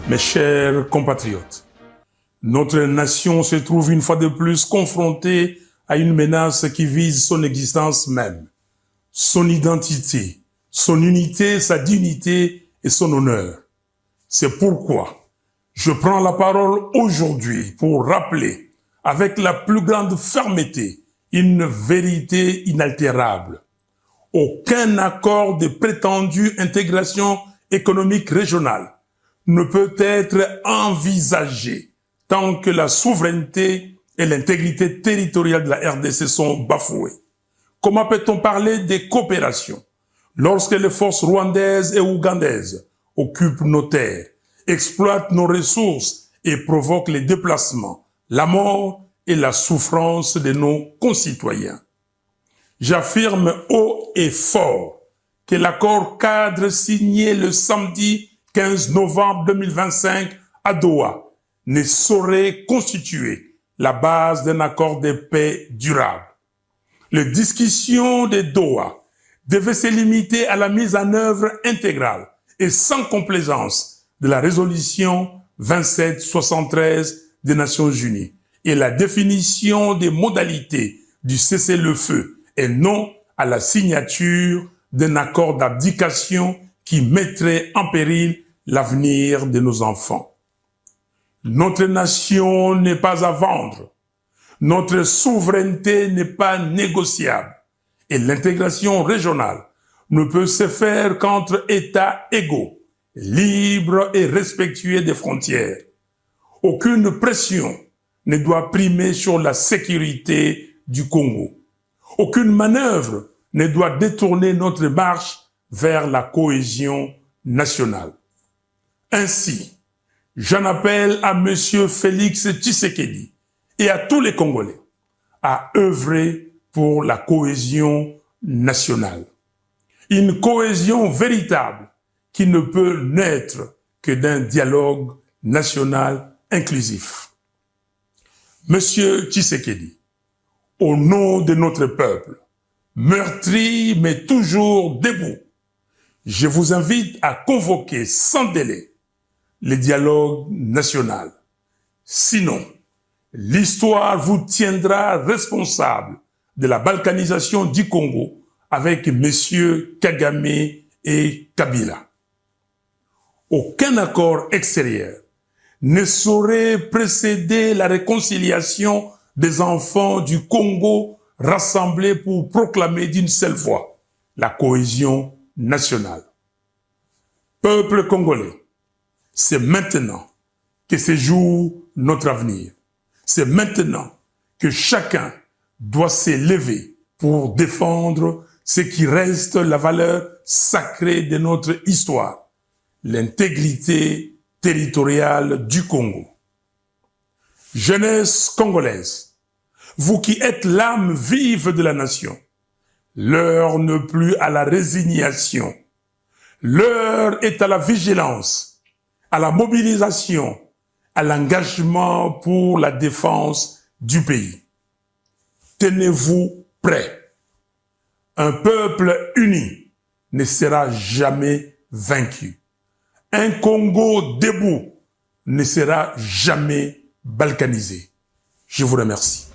Mes chers compatriotes, notre nation se trouve une fois de plus confrontée à une menace qui vise son existence même, son identité, son unité, sa dignité et son honneur. C'est pourquoi je prends la parole aujourd'hui pour rappeler avec la plus grande fermeté une vérité inaltérable. Aucun accord de prétendue intégration économique régionale ne peut être envisagé tant que la souveraineté et l'intégrité territoriale de la RDC sont bafouées. Comment peut-on parler de coopération lorsque les forces rwandaises et ougandaises occupent nos terres, exploitent nos ressources et provoquent les déplacements, la mort et la souffrance de nos concitoyens? J'affirme haut et fort que l'accord cadre signé le samedi 15 novembre 2025 à Doha ne saurait constituer la base d'un accord de paix durable. Les discussions de Doha devaient se limiter à la mise en œuvre intégrale et sans complaisance de la résolution 2773 des Nations Unies et la définition des modalités du cessez-le-feu et non à la signature d'un accord d'abdication qui mettrait en péril l'avenir de nos enfants. Notre nation n'est pas à vendre. Notre souveraineté n'est pas négociable. Et l'intégration régionale ne peut se faire qu'entre États égaux, libres et respectueux des frontières. Aucune pression ne doit primer sur la sécurité du Congo. Aucune manœuvre ne doit détourner notre marche vers la cohésion nationale. Ainsi, j'en appelle à M. Félix Tshisekedi et à tous les Congolais à œuvrer pour la cohésion nationale. Une cohésion véritable qui ne peut naître que d'un dialogue national inclusif. Monsieur Tshisekedi, au nom de notre peuple, meurtri mais toujours debout, je vous invite à convoquer sans délai le dialogue national. Sinon, l'histoire vous tiendra responsable de la balkanisation du Congo avec messieurs Kagame et Kabila. Aucun accord extérieur ne saurait précéder la réconciliation des enfants du Congo rassemblés pour proclamer d'une seule voix la cohésion nationale. Peuple congolais, c'est maintenant que se joue notre avenir. C'est maintenant que chacun doit s'élever pour défendre ce qui reste la valeur sacrée de notre histoire, l'intégrité territoriale du Congo. Jeunesse congolaise, vous qui êtes l'âme vive de la nation, l'heure n'est plus à la résignation, l'heure est à la vigilance, à la mobilisation, à l'engagement pour la défense du pays. Tenez-vous prêts. Un peuple uni ne sera jamais vaincu. Un Congo debout ne sera jamais balkanisé. Je vous remercie.